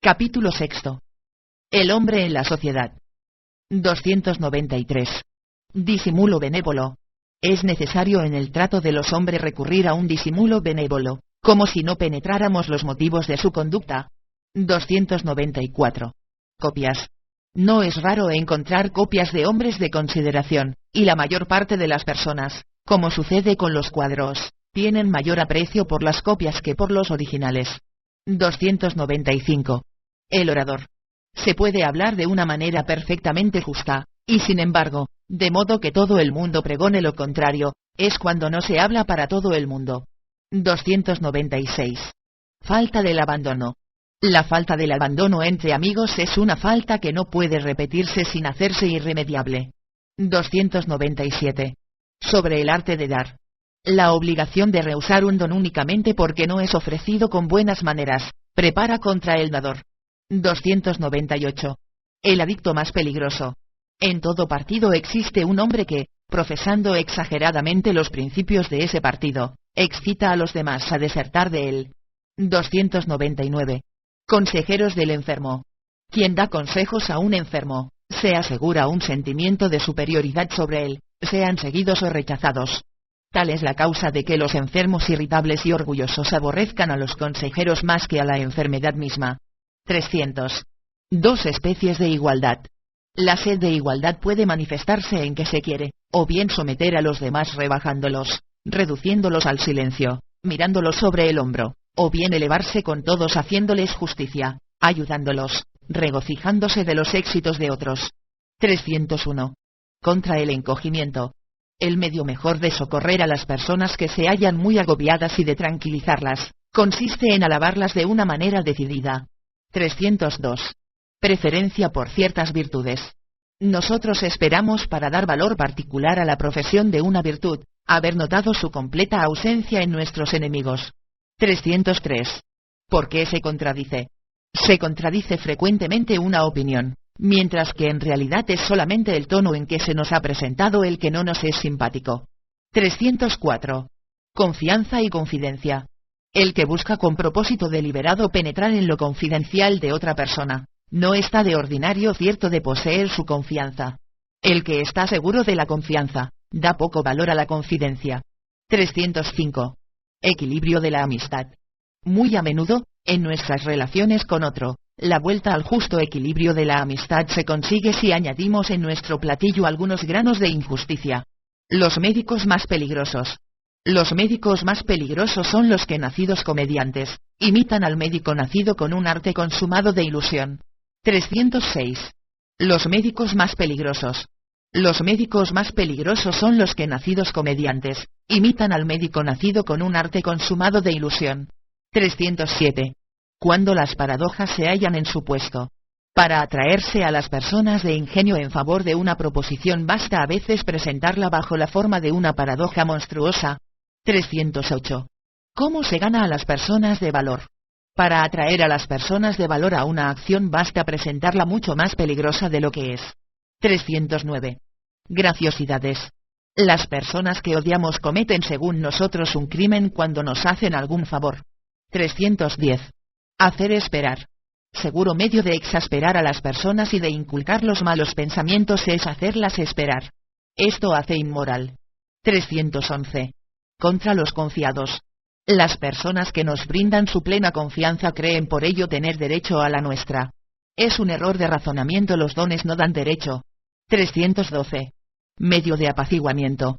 Capítulo sexto. El hombre en la sociedad. 293. Disimulo benévolo. Es necesario en el trato de los hombres recurrir a un disimulo benévolo, como si no penetráramos los motivos de su conducta. 294. Copias. No es raro encontrar copias de hombres de consideración, y la mayor parte de las personas, como sucede con los cuadros, tienen mayor aprecio por las copias que por los originales. 295. El orador. Se puede hablar de una manera perfectamente justa, y sin embargo, de modo que todo el mundo pregone lo contrario, es cuando no se habla para todo el mundo. 296. Falta del abandono. La falta del abandono entre amigos es una falta que no puede repetirse sin hacerse irremediable. 297. Sobre el arte de dar. La obligación de rehusar un don únicamente porque no es ofrecido con buenas maneras, prepara contra el dador. 298. El adicto más peligroso. En todo partido existe un hombre que, profesando exageradamente los principios de ese partido, excita a los demás a desertar de él. 299. Consejeros del enfermo. Quien da consejos a un enfermo, se asegura un sentimiento de superioridad sobre él, sean seguidos o rechazados. Tal es la causa de que los enfermos irritables y orgullosos aborrezcan a los consejeros más que a la enfermedad misma. 300. Dos especies de igualdad. La sed de igualdad puede manifestarse en que se quiere, o bien someter a los demás rebajándolos, reduciéndolos al silencio, mirándolos sobre el hombro, o bien elevarse con todos haciéndoles justicia, ayudándolos, regocijándose de los éxitos de otros. 301. Contra el encogimiento. El medio mejor de socorrer a las personas que se hallan muy agobiadas y de tranquilizarlas, consiste en alabarlas de una manera decidida. 302. Preferencia por ciertas virtudes. Nosotros esperamos para dar valor particular a la profesión de una virtud, haber notado su completa ausencia en nuestros enemigos. 303. ¿Por qué se contradice? Se contradice frecuentemente una opinión, mientras que en realidad es solamente el tono en que se nos ha presentado el que no nos es simpático. 304. Confianza y confidencia. El que busca con propósito deliberado penetrar en lo confidencial de otra persona, no está de ordinario cierto de poseer su confianza. El que está seguro de la confianza, da poco valor a la confidencia. 305. Equilibrio de la amistad. Muy a menudo, en nuestras relaciones con otro, la vuelta al justo equilibrio de la amistad se consigue si añadimos en nuestro platillo algunos granos de injusticia. Los médicos más peligrosos. Los médicos más peligrosos son los que, nacidos comediantes, imitan al médico nacido con un arte consumado de ilusión. 306. Los médicos más peligrosos. Los médicos más peligrosos son los que, nacidos comediantes, imitan al médico nacido con un arte consumado de ilusión. 307. Cuando las paradojas se hallan en su puesto. Para atraerse a las personas de ingenio en favor de una proposición basta a veces presentarla bajo la forma de una paradoja monstruosa. 308. ¿Cómo se gana a las personas de valor? Para atraer a las personas de valor a una acción basta presentarla mucho más peligrosa de lo que es. 309. Graciosidades. Las personas que odiamos cometen según nosotros un crimen cuando nos hacen algún favor. 310. Hacer esperar. Seguro medio de exasperar a las personas y de inculcar los malos pensamientos es hacerlas esperar. Esto hace inmoral. 311. Contra los confiados. Las personas que nos brindan su plena confianza creen por ello tener derecho a la nuestra. Es un error de razonamiento, los dones no dan derecho. 312. Medio de apaciguamiento.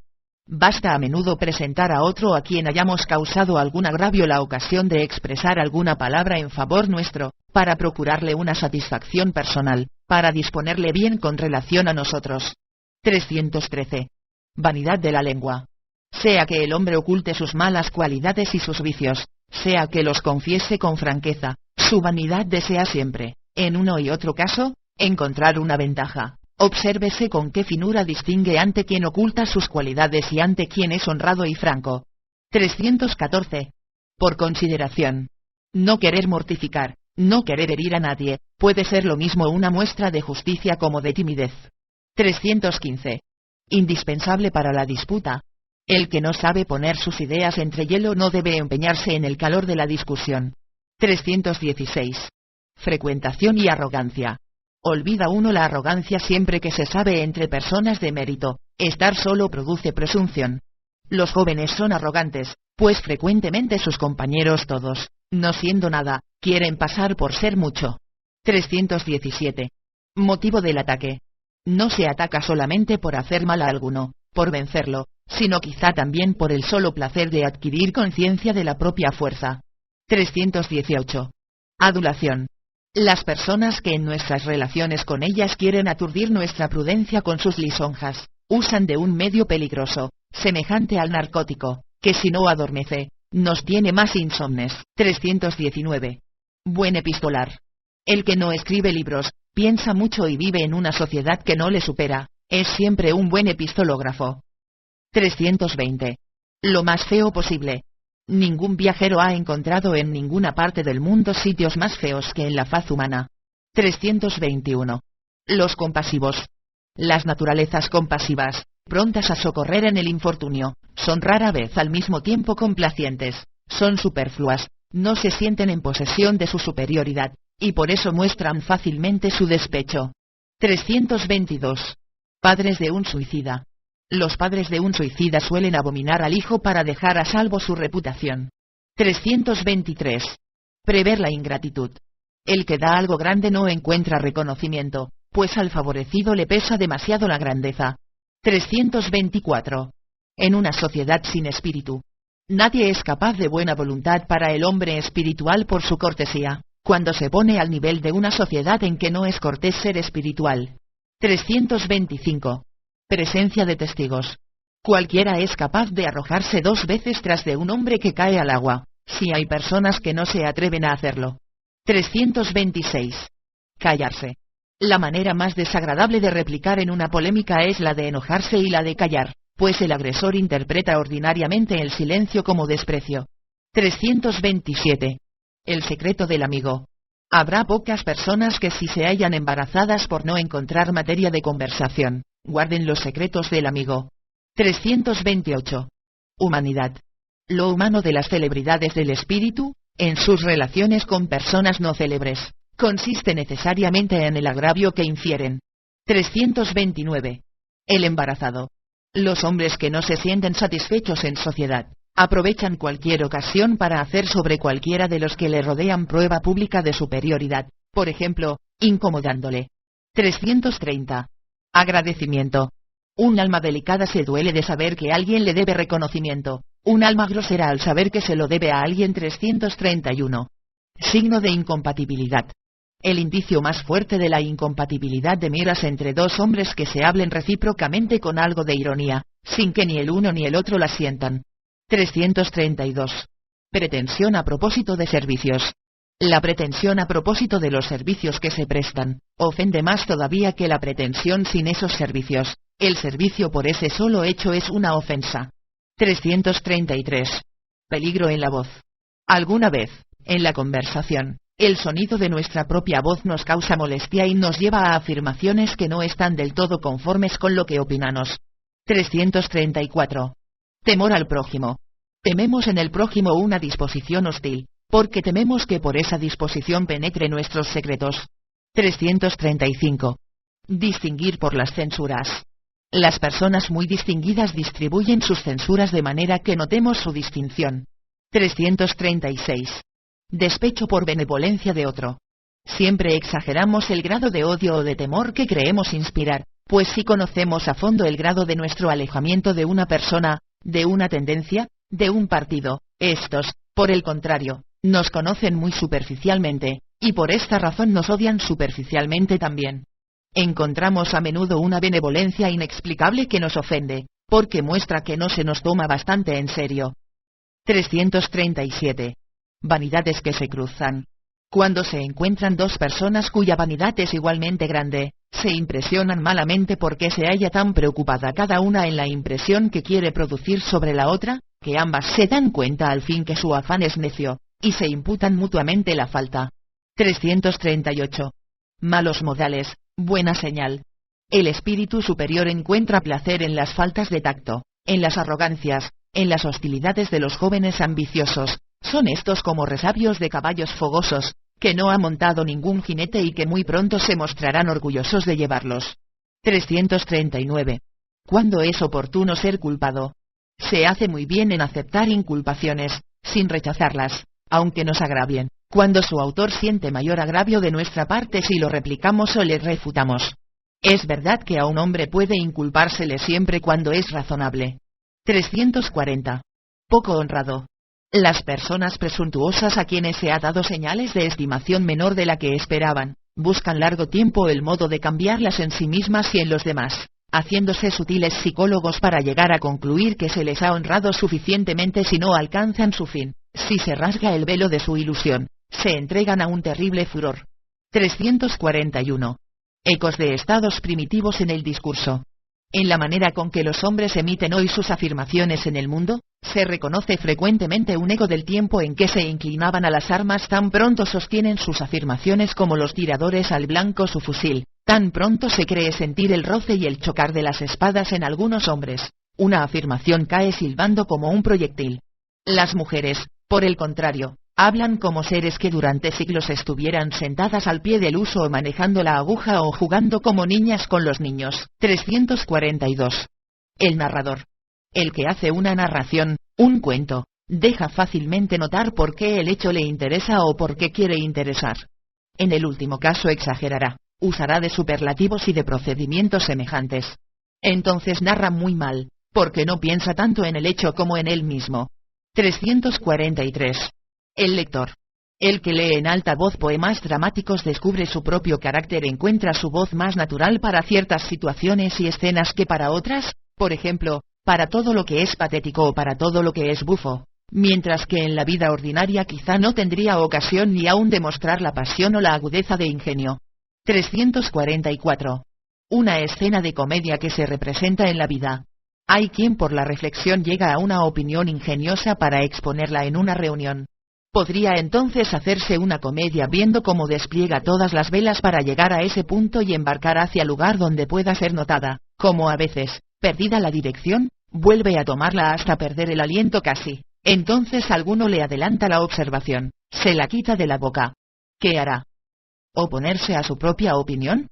Basta a menudo presentar a otro a quien hayamos causado algún agravio la ocasión de expresar alguna palabra en favor nuestro, para procurarle una satisfacción personal, para disponerle bien con relación a nosotros. 313. Vanidad de la lengua. Sea que el hombre oculte sus malas cualidades y sus vicios, sea que los confiese con franqueza, su vanidad desea siempre, en uno y otro caso, encontrar una ventaja. Obsérvese con qué finura distingue ante quien oculta sus cualidades y ante quien es honrado y franco. 314. Por consideración. No querer mortificar, no querer herir a nadie, puede ser lo mismo una muestra de justicia como de timidez. 315. Indispensable para la disputa. El que no sabe poner sus ideas entre hielo no debe empeñarse en el calor de la discusión. 316. Frecuentación y arrogancia. Olvida uno la arrogancia siempre que se sabe entre personas de mérito. Estar solo produce presunción. Los jóvenes son arrogantes, pues frecuentemente sus compañeros todos, no siendo nada, quieren pasar por ser mucho. 317. Motivo del ataque. No se ataca solamente por hacer mal a alguno, por vencerlo, sino quizá también por el solo placer de adquirir conciencia de la propia fuerza. 318. Adulación. Las personas que en nuestras relaciones con ellas quieren aturdir nuestra prudencia con sus lisonjas, usan de un medio peligroso, semejante al narcótico, que si no adormece, nos tiene más insomnes. 319. Buen epistolar. El que no escribe libros, piensa mucho y vive en una sociedad que no le supera, es siempre un buen epistológrafo. 320. Lo más feo posible. Ningún viajero ha encontrado en ninguna parte del mundo sitios más feos que en la faz humana. 321. Los compasivos. Las naturalezas compasivas, prontas a socorrer en el infortunio, son rara vez al mismo tiempo complacientes, son superfluas, no se sienten en posesión de su superioridad, y por eso muestran fácilmente su despecho. 322. Padres de un suicida. Los padres de un suicida suelen abominar al hijo para dejar a salvo su reputación. 323. Prever la ingratitud. El que da algo grande no encuentra reconocimiento, pues al favorecido le pesa demasiado la grandeza. 324. En una sociedad sin espíritu. Nadie es capaz de buena voluntad para el hombre espiritual por su cortesía, cuando se pone al nivel de una sociedad en que no es cortés ser espiritual. 325. Presencia de testigos. Cualquiera es capaz de arrojarse 2 veces tras de un hombre que cae al agua, si hay personas que no se atreven a hacerlo. 326. Callarse. La manera más desagradable de replicar en una polémica es la de enojarse y la de callar, pues el agresor interpreta ordinariamente el silencio como desprecio. 327. El secreto del amigo. Habrá pocas personas que si se hallan embarazadas por no encontrar materia de conversación, guarden los secretos del amigo. 328. Humanidad. Lo humano de las celebridades del espíritu, en sus relaciones con personas no célebres, consiste necesariamente en el agravio que infieren. 329. El embarazado. Los hombres que no se sienten satisfechos en sociedad, aprovechan cualquier ocasión para hacer sobre cualquiera de los que le rodean prueba pública de superioridad, por ejemplo, incomodándole. 330. Agradecimiento. Un alma delicada se duele de saber que alguien le debe reconocimiento, un alma grosera al saber que se lo debe a alguien. 331. Signo de incompatibilidad. El indicio más fuerte de la incompatibilidad de miras entre dos hombres que se hablen recíprocamente con algo de ironía, sin que ni el uno ni el otro la sientan. 332. Pretensión a propósito de servicios. La pretensión a propósito de los servicios que se prestan, ofende más todavía que la pretensión sin esos servicios. El servicio por ese solo hecho es una ofensa. 333. Peligro en la voz. Alguna vez, en la conversación, el sonido de nuestra propia voz nos causa molestia y nos lleva a afirmaciones que no están del todo conformes con lo que opinamos. 334. Temor al prójimo. Tememos en el prójimo una disposición hostil, porque tememos que por esa disposición penetre nuestros secretos. 335. Distinguir por las censuras. Las personas muy distinguidas distribuyen sus censuras de manera que notemos su distinción. 336. Despecho por benevolencia de otro. Siempre exageramos el grado de odio o de temor que creemos inspirar, pues si conocemos a fondo el grado de nuestro alejamiento de una persona, de una tendencia, de un partido, estos, por el contrario, nos conocen muy superficialmente, y por esta razón nos odian superficialmente también. Encontramos a menudo una benevolencia inexplicable que nos ofende, porque muestra que no se nos toma bastante en serio. 337. Vanidades que se cruzan. Cuando se encuentran dos personas cuya vanidad es igualmente grande, se impresionan malamente porque se halla tan preocupada cada una en la impresión que quiere producir sobre la otra, que ambas se dan cuenta al fin que su afán es necio, y se imputan mutuamente la falta. 338. Malos modales, buena señal. El espíritu superior encuentra placer en las faltas de tacto, en las arrogancias, en las hostilidades de los jóvenes ambiciosos. Son estos como resabios de caballos fogosos, que no ha montado ningún jinete y que muy pronto se mostrarán orgullosos de llevarlos. 339. ¿Cuándo es oportuno ser culpado? Se hace muy bien en aceptar inculpaciones, sin rechazarlas, aunque nos agravien, cuando su autor siente mayor agravio de nuestra parte si lo replicamos o le refutamos. Es verdad que a un hombre puede inculpársele siempre cuando es razonable. 340. Poco honrado. Las personas presuntuosas a quienes se ha dado señales de estimación menor de la que esperaban, buscan largo tiempo el modo de cambiarlas en sí mismas y en los demás, haciéndose sutiles psicólogos para llegar a concluir que se les ha honrado suficientemente si no alcanzan su fin. Si se rasga el velo de su ilusión, se entregan a un terrible furor. 341. Ecos de estados primitivos en el discurso. En la manera con que los hombres emiten hoy sus afirmaciones en el mundo, se reconoce frecuentemente un eco del tiempo en que se inclinaban a las armas. Tan pronto sostienen sus afirmaciones como los tiradores al blanco su fusil, tan pronto se cree sentir el roce y el chocar de las espadas en algunos hombres. Una afirmación cae silbando como un proyectil. Las mujeres, por el contrario, hablan como seres que durante siglos estuvieran sentadas al pie del uso o manejando la aguja o jugando como niñas con los niños. 342. El narrador. El que hace una narración, un cuento, deja fácilmente notar por qué el hecho le interesa o por qué quiere interesar. En el último caso exagerará, usará de superlativos y de procedimientos semejantes. Entonces narra muy mal, porque no piensa tanto en el hecho como en él mismo. 343. El lector. El que lee en alta voz poemas dramáticos descubre su propio carácter, encuentra su voz más natural para ciertas situaciones y escenas que para otras, por ejemplo, para todo lo que es patético o para todo lo que es bufo, mientras que en la vida ordinaria quizá no tendría ocasión ni aún de mostrar la pasión o la agudeza de ingenio. 344. Una escena de comedia que se representa en la vida. Hay quien por la reflexión llega a una opinión ingeniosa para exponerla en una reunión. Podría entonces hacerse una comedia viendo cómo despliega todas las velas para llegar a ese punto y embarcar hacia lugar donde pueda ser notada, como a veces, perdida la dirección, vuelve a tomarla hasta perder el aliento casi. Entonces alguno le adelanta la observación, se la quita de la boca. ¿Qué hará? ¿Oponerse a su propia opinión?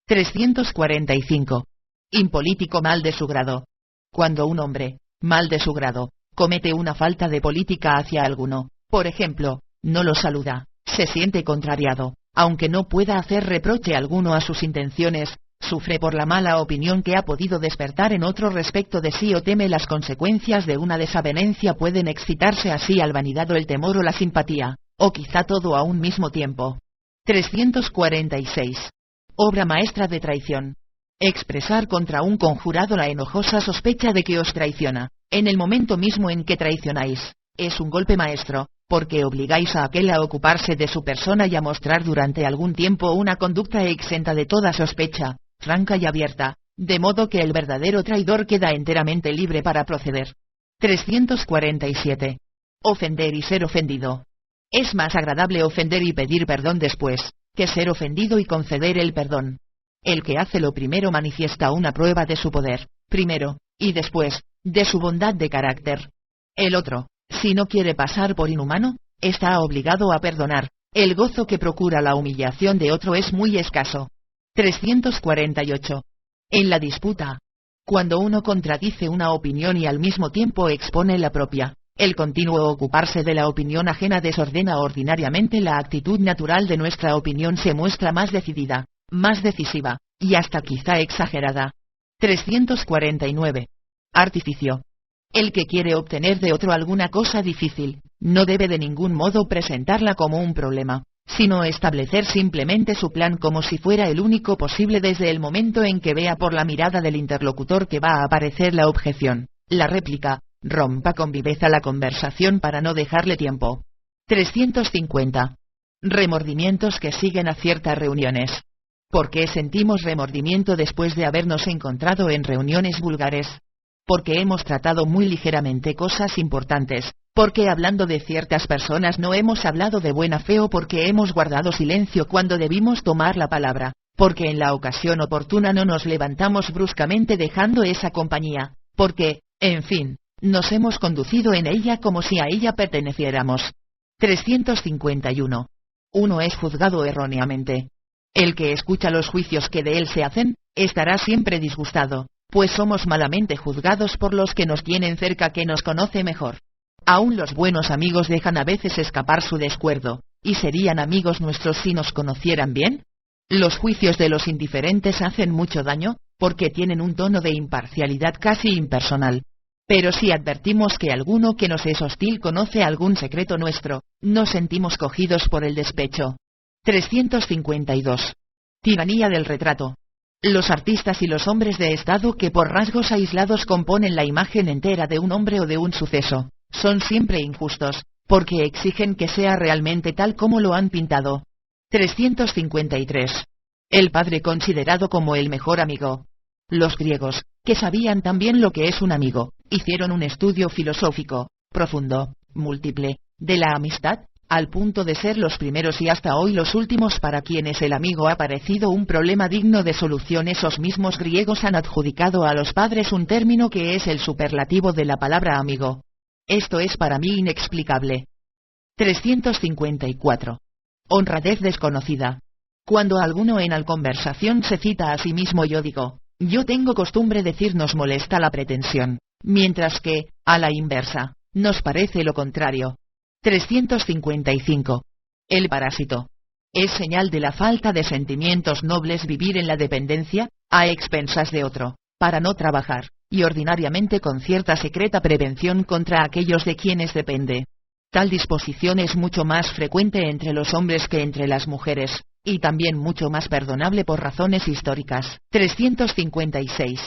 345. Impolítico mal de su grado. Cuando un hombre, mal de su grado, comete una falta de política hacia alguno, por ejemplo, no lo saluda, se siente contrariado, aunque no pueda hacer reproche alguno a sus intenciones, sufre por la mala opinión que ha podido despertar en otro respecto de sí o teme las consecuencias de una desavenencia, pueden excitarse así al vanidad o el temor o la simpatía, o quizá todo a un mismo tiempo. 346. Obra maestra de traición. Expresar contra un conjurado la enojosa sospecha de que os traiciona, en el momento mismo en que traicionáis, es un golpe maestro, porque obligáis a aquel a ocuparse de su persona y a mostrar durante algún tiempo una conducta exenta de toda sospecha, franca y abierta, de modo que el verdadero traidor queda enteramente libre para proceder. 347. Ofender y ser ofendido. Es más agradable ofender y pedir perdón después, que ser ofendido y conceder el perdón. El que hace lo primero manifiesta una prueba de su poder, primero, y después, de su bondad de carácter. El otro, si no quiere pasar por inhumano, está obligado a perdonar. El gozo que procura la humillación de otro es muy escaso. 348. En la disputa. Cuando uno contradice una opinión y al mismo tiempo expone la propia, el continuo ocuparse de la opinión ajena desordena ordinariamente la actitud natural de nuestra opinión, se muestra más decidida, más decisiva, y hasta quizá exagerada. 349. Artificio. El que quiere obtener de otro alguna cosa difícil, no debe de ningún modo presentarla como un problema, sino establecer simplemente su plan como si fuera el único posible desde el momento en que vea por la mirada del interlocutor que va a aparecer la objeción, la réplica, rompa con viveza la conversación para no dejarle tiempo. 350. Remordimientos que siguen a ciertas reuniones. ¿Por qué sentimos remordimiento después de habernos encontrado en reuniones vulgares? Porque hemos tratado muy ligeramente cosas importantes, porque hablando de ciertas personas no hemos hablado de buena fe o porque hemos guardado silencio cuando debimos tomar la palabra, porque en la ocasión oportuna no nos levantamos bruscamente dejando esa compañía, porque, en fin, nos hemos conducido en ella como si a ella perteneciéramos. 351. uno es juzgado erróneamente. El que escucha los juicios que de él se hacen, estará siempre disgustado, pues somos malamente juzgados por los que nos tienen cerca, que nos conoce mejor. Aún los buenos amigos dejan a veces escapar su descuerdo, ¿y serían amigos nuestros si nos conocieran bien? Los juicios de los indiferentes hacen mucho daño, porque tienen un tono de imparcialidad casi impersonal. Pero si advertimos que alguno que nos es hostil conoce algún secreto nuestro, nos sentimos cogidos por el despecho. 352. Tiranía del retrato. Los artistas y los hombres de estado que por rasgos aislados componen la imagen entera de un hombre o de un suceso, son siempre injustos, porque exigen que sea realmente tal como lo han pintado. 353. El padre considerado como el mejor amigo. Los griegos, que sabían también lo que es un amigo, hicieron un estudio filosófico, profundo, múltiple, de la amistad, al punto de ser los primeros y hasta hoy los últimos para quienes el amigo ha parecido un problema digno de solución. Esos mismos griegos han adjudicado a los padres un término que es el superlativo de la palabra amigo. Esto es para mí inexplicable. 354. Honradez desconocida. Cuando alguno en la conversación se cita a sí mismo, yo digo, yo tengo costumbre decir, nos molesta la pretensión, mientras que, a la inversa, nos parece lo contrario. 355. El parásito. Es señal de la falta de sentimientos nobles vivir en la dependencia, a expensas de otro, para no trabajar, y ordinariamente con cierta secreta prevención contra aquellos de quienes depende. Tal disposición es mucho más frecuente entre los hombres que entre las mujeres, y también mucho más perdonable por razones históricas. 356.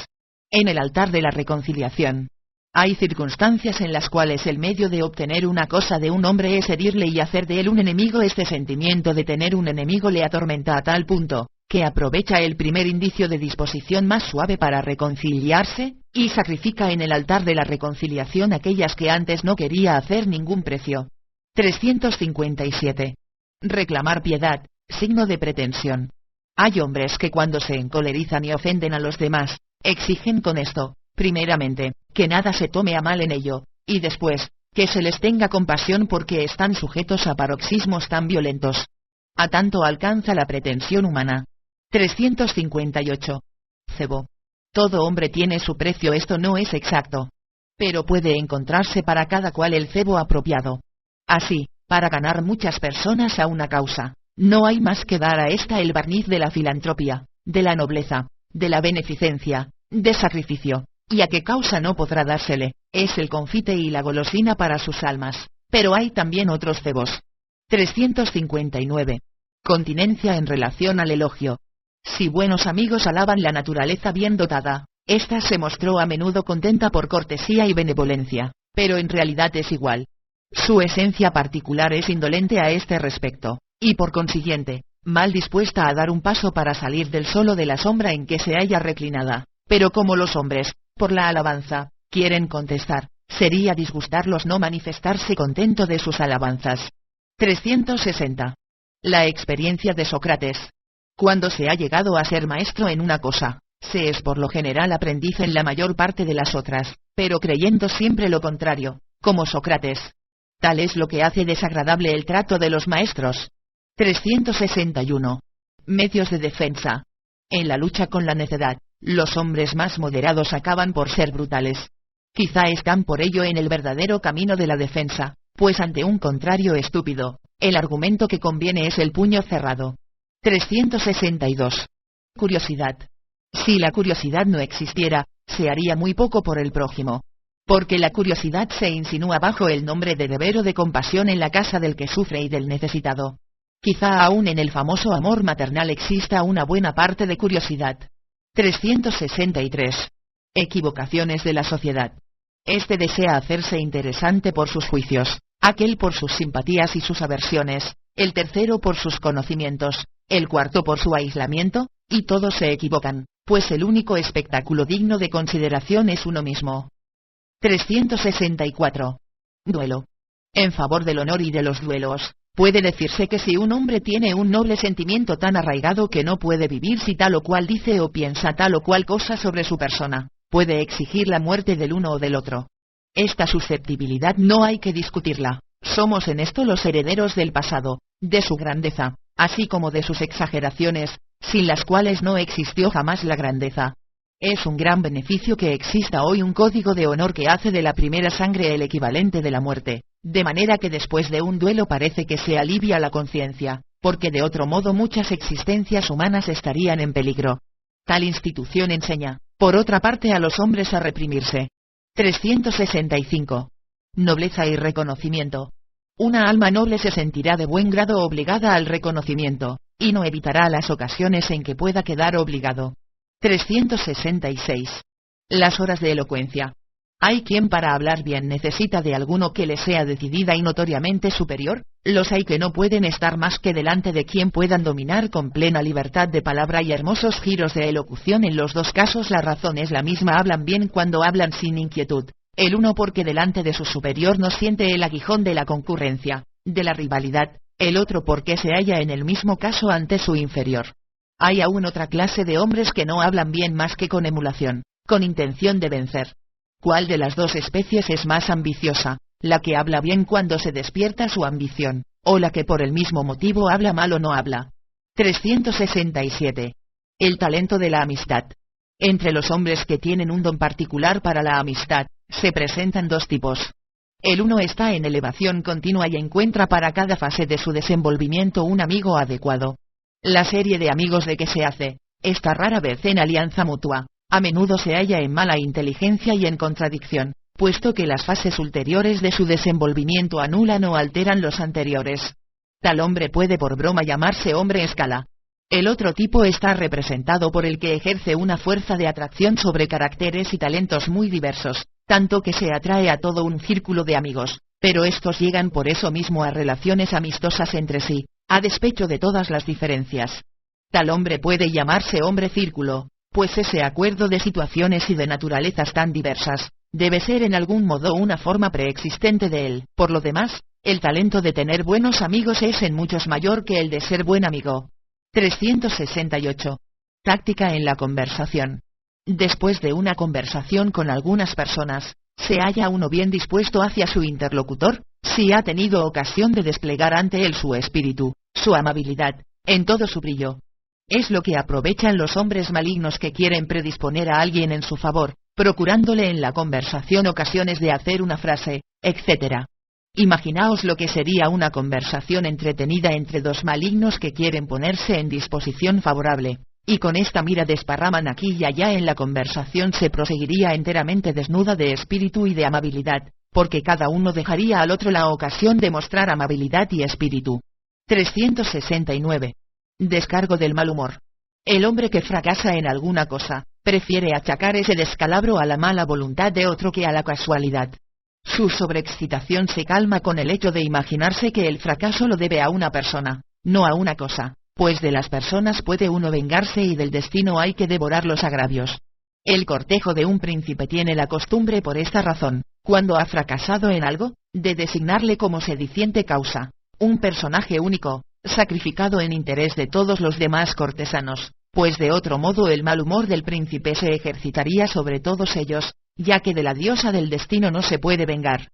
En el altar de la reconciliación. Hay circunstancias en las cuales el medio de obtener una cosa de un hombre es herirle y hacer de él un enemigo. Este sentimiento de tener un enemigo le atormenta a tal punto, que aprovecha el primer indicio de disposición más suave para reconciliarse, y sacrifica en el altar de la reconciliación aquellas que antes no quería hacer ningún precio. 357. Reclamar piedad, signo de pretensión. Hay hombres que cuando se encolerizan y ofenden a los demás, exigen con esto, primeramente, que nada se tome a mal en ello, y después, que se les tenga compasión porque están sujetos a paroxismos tan violentos. A tanto alcanza la pretensión humana. 358. Cebo. Todo hombre tiene su precio. Esto no es exacto, pero puede encontrarse para cada cual el cebo apropiado. Así, para ganar muchas personas a una causa, no hay más que dar a esta el barniz de la filantropía, de la nobleza, de la beneficencia, de sacrificio, y a qué causa no podrá dársele, es el confite y la golosina para sus almas, pero hay también otros cebos. 359. Continencia en relación al elogio. Si buenos amigos alaban la naturaleza bien dotada, ésta se mostró a menudo contenta por cortesía y benevolencia, pero en realidad es igual. Su esencia particular es indolente a este respecto, y por consiguiente, mal dispuesta a dar un paso para salir del solo de la sombra en que se halla reclinada. Pero como los hombres, por la alabanza, quieren contestar, sería disgustarlos no manifestarse contento de sus alabanzas. 360. La experiencia de Sócrates. Cuando se ha llegado a ser maestro en una cosa, se es por lo general aprendiz en la mayor parte de las otras, pero creyendo siempre lo contrario, como Sócrates. Tal es lo que hace desagradable el trato de los maestros. 361. Medios de defensa. En la lucha con la necedad, los hombres más moderados acaban por ser brutales. Quizá están por ello en el verdadero camino de la defensa, pues ante un contrario estúpido, el argumento que conviene es el puño cerrado. 362. Curiosidad. Si la curiosidad no existiera, se haría muy poco por el prójimo. Porque la curiosidad se insinúa bajo el nombre de deber o de compasión en la casa del que sufre y del necesitado. Quizá aún en el famoso amor maternal exista una buena parte de curiosidad. 363. Equivocaciones de la sociedad. Este desea hacerse interesante por sus juicios, aquel por sus simpatías y sus aversiones, el tercero por sus conocimientos, el cuarto por su aislamiento, y todos se equivocan, pues el único espectáculo digno de consideración es uno mismo. 364. Duelo. En favor del honor y de los duelos, puede decirse que si un hombre tiene un noble sentimiento tan arraigado que no puede vivir si tal o cual dice o piensa tal o cual cosa sobre su persona, puede exigir la muerte del uno o del otro. Esta susceptibilidad no hay que discutirla, somos en esto los herederos del pasado, de su grandeza, así como de sus exageraciones, sin las cuales no existió jamás la grandeza. Es un gran beneficio que exista hoy un código de honor que hace de la primera sangre el equivalente de la muerte, de manera que después de un duelo parece que se alivia la conciencia, porque de otro modo muchas existencias humanas estarían en peligro. Tal institución enseña, por otra parte, a los hombres a reprimirse. 365. Nobleza y reconocimiento. Una alma noble se sentirá de buen grado obligada al reconocimiento, y no evitará las ocasiones en que pueda quedar obligado. 366. Las horas de elocuencia. ¿Hay quien para hablar bien necesita de alguno que le sea decidida y notoriamente superior? Los hay que no pueden estar más que delante de quien puedan dominar con plena libertad de palabra y hermosos giros de elocución. En los dos casos la razón es la misma, hablan bien cuando hablan sin inquietud. El uno porque delante de su superior no siente el aguijón de la concurrencia, de la rivalidad, el otro porque se halla en el mismo caso ante su inferior. Hay aún otra clase de hombres que no hablan bien más que con emulación, con intención de vencer. ¿Cuál de las dos especies es más ambiciosa, la que habla bien cuando se despierta su ambición, o la que por el mismo motivo habla mal o no habla? 367. El talento de la amistad. Entre los hombres que tienen un don particular para la amistad, se presentan dos tipos. El uno está en elevación continua y encuentra para cada fase de su desenvolvimiento un amigo adecuado. La serie de amigos de que se hace, está rara vez en alianza mutua. A menudo se halla en mala inteligencia y en contradicción, puesto que las fases ulteriores de su desenvolvimiento anulan o alteran los anteriores. Tal hombre puede por broma llamarse hombre escala. El otro tipo está representado por el que ejerce una fuerza de atracción sobre caracteres y talentos muy diversos, tanto que se atrae a todo un círculo de amigos, pero estos llegan por eso mismo a relaciones amistosas entre sí, a despecho de todas las diferencias. Tal hombre puede llamarse hombre círculo, pues ese acuerdo de situaciones y de naturalezas tan diversas, debe ser en algún modo una forma preexistente de él. Por lo demás, el talento de tener buenos amigos es en muchos mayor que el de ser buen amigo. 368. Táctica en la conversación. Después de una conversación con algunas personas, ¿se halla uno bien dispuesto hacia su interlocutor, si ha tenido ocasión de desplegar ante él su espíritu, su amabilidad, en todo su brillo? Es lo que aprovechan los hombres malignos que quieren predisponer a alguien en su favor, procurándole en la conversación ocasiones de hacer una frase, etc. Imaginaos lo que sería una conversación entretenida entre dos malignos que quieren ponerse en disposición favorable, y con esta mira desparraman aquí y allá. En la conversación se proseguiría enteramente desnuda de espíritu y de amabilidad, porque cada uno dejaría al otro la ocasión de mostrar amabilidad y espíritu. 369. Descargo del mal humor. El hombre que fracasa en alguna cosa, prefiere achacar ese descalabro a la mala voluntad de otro que a la casualidad. Su sobreexcitación se calma con el hecho de imaginarse que el fracaso lo debe a una persona, no a una cosa, pues de las personas puede uno vengarse y del destino hay que devorar los agravios. El cortejo de un príncipe tiene la costumbre, por esta razón, cuando ha fracasado en algo, de designarle como sediciente causa, un personaje único, sacrificado en interés de todos los demás cortesanos, pues de otro modo el mal humor del príncipe se ejercitaría sobre todos ellos, ya que de la diosa del destino no se puede vengar.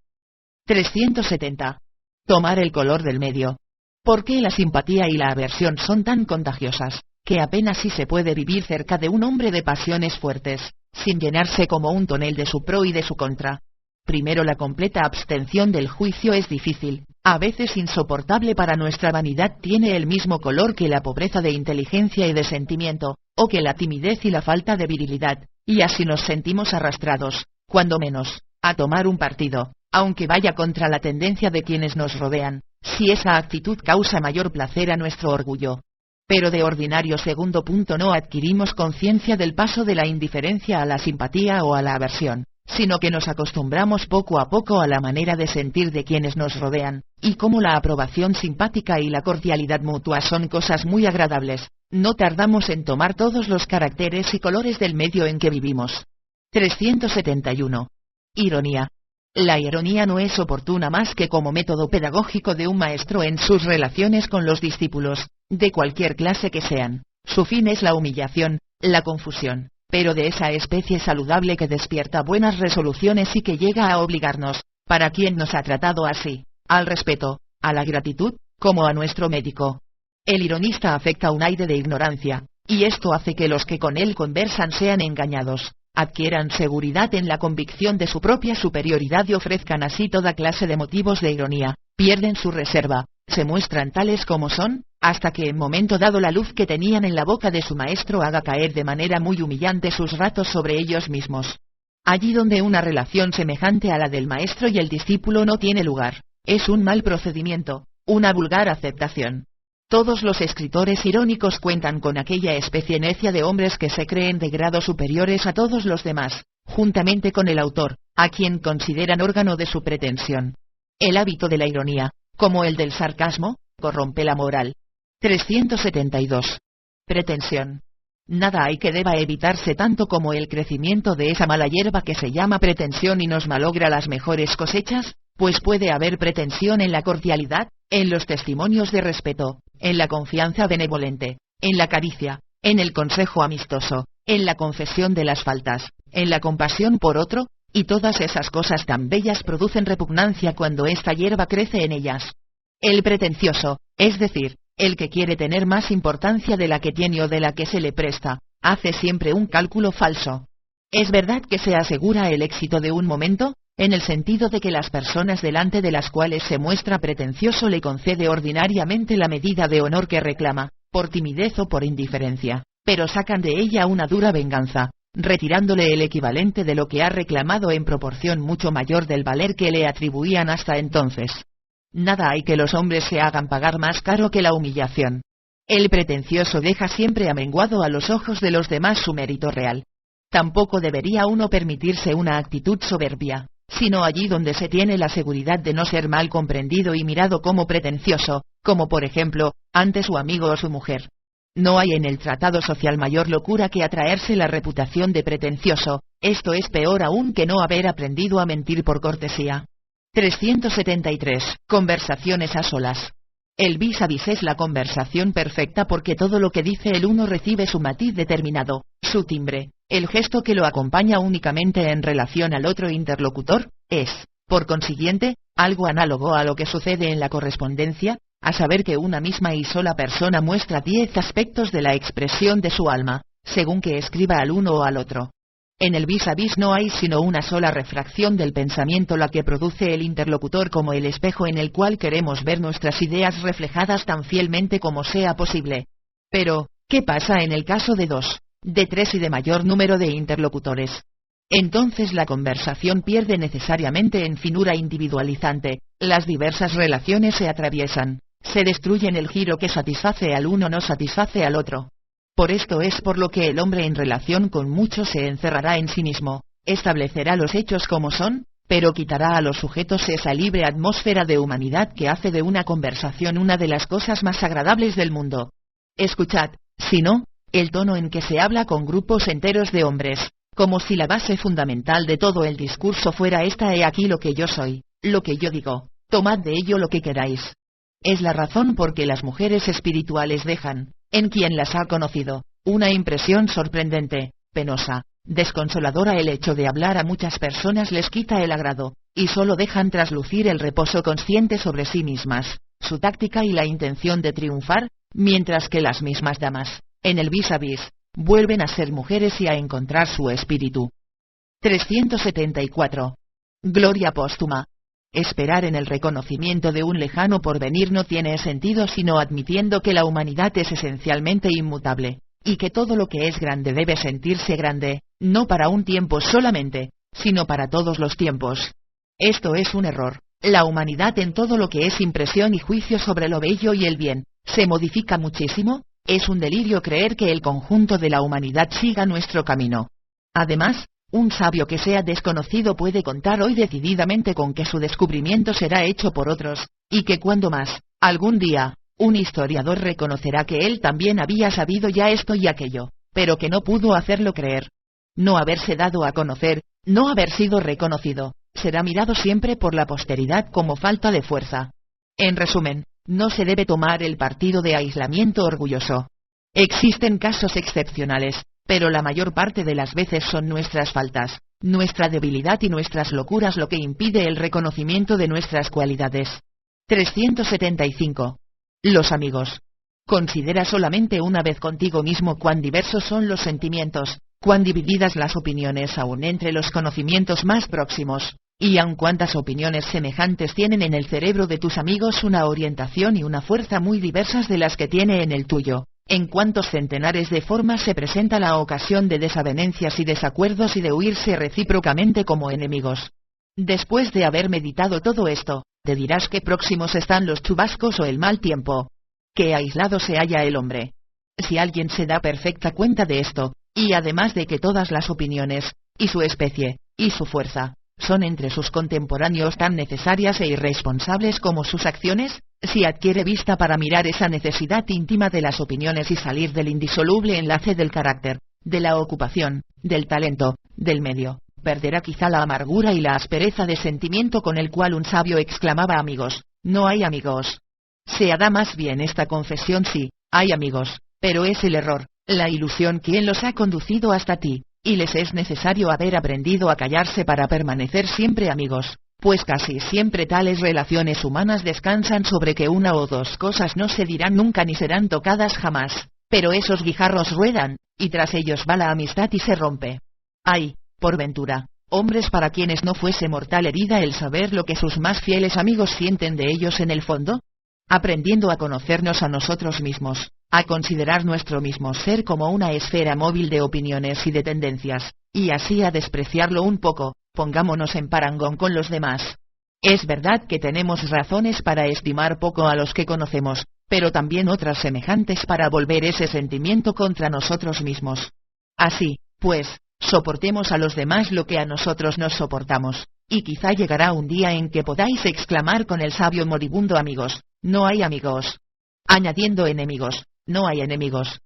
370. Tomar el color del medio. ¿Por qué la simpatía y la aversión son tan contagiosas, que apenas si se puede vivir cerca de un hombre de pasiones fuertes, sin llenarse como un tonel de su pro y de su contra? Primero, la completa abstención del juicio es difícil, a veces insoportable para nuestra vanidad. Tiene el mismo color que la pobreza de inteligencia y de sentimiento, o que la timidez y la falta de virilidad, y así nos sentimos arrastrados, cuando menos, a tomar un partido, aunque vaya contra la tendencia de quienes nos rodean, si esa actitud causa mayor placer a nuestro orgullo. Pero de ordinario, segundo punto, no adquirimos conciencia del paso de la indiferencia a la simpatía o a la aversión, sino que nos acostumbramos poco a poco a la manera de sentir de quienes nos rodean, y como la aprobación simpática y la cordialidad mutua son cosas muy agradables, no tardamos en tomar todos los caracteres y colores del medio en que vivimos. 371. Ironía. La ironía no es oportuna más que como método pedagógico de un maestro en sus relaciones con los discípulos, de cualquier clase que sean. Su fin es la humillación, la confusión, pero de esa especie saludable que despierta buenas resoluciones y que llega a obligarnos, para quien nos ha tratado así, al respeto, a la gratitud, como a nuestro médico. El ironista afecta un aire de ignorancia, y esto hace que los que con él conversan sean engañados, adquieran seguridad en la convicción de su propia superioridad y ofrezcan así toda clase de motivos de ironía, pierden su reserva, se muestran tales como son, hasta que en momento dado la luz que tenían en la boca de su maestro haga caer de manera muy humillante sus ratos sobre ellos mismos. Allí donde una relación semejante a la del maestro y el discípulo no tiene lugar, es un mal procedimiento, una vulgar aceptación. Todos los escritores irónicos cuentan con aquella especie necia de hombres que se creen de grado superiores a todos los demás, juntamente con el autor, a quien consideran órgano de su pretensión. El hábito de la ironía, como el del sarcasmo, corrompe la moral. 372. Pretensión. Nada hay que deba evitarse tanto como el crecimiento de esa mala hierba que se llama pretensión y nos malogra las mejores cosechas, pues puede haber pretensión en la cordialidad, en los testimonios de respeto, en la confianza benevolente, en la caricia, en el consejo amistoso, en la confesión de las faltas, en la compasión por otro, y todas esas cosas tan bellas producen repugnancia cuando esta hierba crece en ellas. El pretencioso, es decir, el que quiere tener más importancia de la que tiene o de la que se le presta, hace siempre un cálculo falso. Es verdad que se asegura el éxito de un momento, en el sentido de que las personas delante de las cuales se muestra pretencioso le concede ordinariamente la medida de honor que reclama, por timidez o por indiferencia, pero sacan de ella una dura venganza, retirándole el equivalente de lo que ha reclamado en proporción mucho mayor del valer que le atribuían hasta entonces. Nada hay que los hombres se hagan pagar más caro que la humillación. El pretencioso deja siempre amenguado a los ojos de los demás su mérito real. Tampoco debería uno permitirse una actitud soberbia, sino allí donde se tiene la seguridad de no ser mal comprendido y mirado como pretencioso, como por ejemplo, ante su amigo o su mujer. No hay en el tratado social mayor locura que atraerse la reputación de pretencioso, esto es peor aún que no haber aprendido a mentir por cortesía. 373. Conversaciones a solas. El vis a vis es la conversación perfecta porque todo lo que dice el uno recibe su matiz determinado, su timbre, el gesto que lo acompaña únicamente en relación al otro interlocutor, es, por consiguiente, algo análogo a lo que sucede en la correspondencia, a saber que una misma y sola persona muestra 10 aspectos de la expresión de su alma, según que escriba al uno o al otro. En el vis a vis no hay sino una sola refracción del pensamiento la que produce el interlocutor como el espejo en el cual queremos ver nuestras ideas reflejadas tan fielmente como sea posible. Pero, ¿qué pasa en el caso de 2, de 3 y de mayor número de interlocutores? Entonces la conversación pierde necesariamente en finura individualizante, las diversas relaciones se atraviesan, se destruyen, el giro que satisface al uno no satisface al otro. Por esto es por lo que el hombre en relación con muchos se encerrará en sí mismo, establecerá los hechos como son, pero quitará a los sujetos esa libre atmósfera de humanidad que hace de una conversación una de las cosas más agradables del mundo. Escuchad, si no, el tono en que se habla con grupos enteros de hombres, como si la base fundamental de todo el discurso fuera esta: he aquí lo que yo soy, lo que yo digo, tomad de ello lo que queráis. Es la razón por que las mujeres espirituales dejan, en quien las ha conocido, una impresión sorprendente, penosa, desconsoladora. El hecho de hablar a muchas personas les quita el agrado, y solo dejan traslucir el reposo consciente sobre sí mismas, su táctica y la intención de triunfar, mientras que las mismas damas, en el vis a vis, vuelven a ser mujeres y a encontrar su espíritu. 374. Gloria póstuma. Esperar en el reconocimiento de un lejano porvenir no tiene sentido sino admitiendo que la humanidad es esencialmente inmutable, y que todo lo que es grande debe sentirse grande, no para un tiempo solamente, sino para todos los tiempos. Esto es un error. La humanidad en todo lo que es impresión y juicio sobre lo bello y el bien, se modifica muchísimo. Es un delirio creer que el conjunto de la humanidad siga nuestro camino. Además, un sabio que sea desconocido puede contar hoy decididamente con que su descubrimiento será hecho por otros, y que cuando más, algún día, un historiador reconocerá que él también había sabido ya esto y aquello, pero que no pudo hacerlo creer. No haberse dado a conocer, no haber sido reconocido, será mirado siempre por la posteridad como falta de fuerza. En resumen, no se debe tomar el partido de aislamiento orgulloso. Existen casos excepcionales, pero la mayor parte de las veces son nuestras faltas, nuestra debilidad y nuestras locuras lo que impide el reconocimiento de nuestras cualidades. 375. Los amigos. Considera solamente una vez contigo mismo cuán diversos son los sentimientos, cuán divididas las opiniones aún entre los conocimientos más próximos, y aun cuántas opiniones semejantes tienen en el cerebro de tus amigos una orientación y una fuerza muy diversas de las que tiene en el tuyo, en cuántos centenares de formas se presenta la ocasión de desavenencias y desacuerdos y de huirse recíprocamente como enemigos. Después de haber meditado todo esto, te dirás qué próximos están los chubascos o el mal tiempo, qué aislado se halla el hombre. Si alguien se da perfecta cuenta de esto, y además de que todas las opiniones, y su especie, y su fuerza, son entre sus contemporáneos tan necesarias e irresponsables como sus acciones, si adquiere vista para mirar esa necesidad íntima de las opiniones y salir del indisoluble enlace del carácter, de la ocupación, del talento, del medio, perderá quizá la amargura y la aspereza de sentimiento con el cual un sabio exclamaba: amigos, no hay amigos. Se hará más bien esta confesión: sí, hay amigos, pero es el error, la ilusión quien los ha conducido hasta ti, y les es necesario haber aprendido a callarse para permanecer siempre amigos, pues casi siempre tales relaciones humanas descansan sobre que una o dos cosas no se dirán nunca ni serán tocadas jamás, pero esos guijarros ruedan, y tras ellos va la amistad y se rompe. Hay, por ventura, hombres para quienes no fuese mortal herida el saber lo que sus más fieles amigos sienten de ellos en el fondo. Aprendiendo a conocernos a nosotros mismos, a considerar nuestro mismo ser como una esfera móvil de opiniones y de tendencias, y así a despreciarlo un poco, pongámonos en parangón con los demás. Es verdad que tenemos razones para estimar poco a los que conocemos, pero también otras semejantes para volver ese sentimiento contra nosotros mismos. Así, pues, soportemos a los demás lo que a nosotros nos soportamos, y quizá llegará un día en que podáis exclamar con el sabio moribundo: amigos, no hay amigos. Añadiendo: enemigos, no hay enemigos.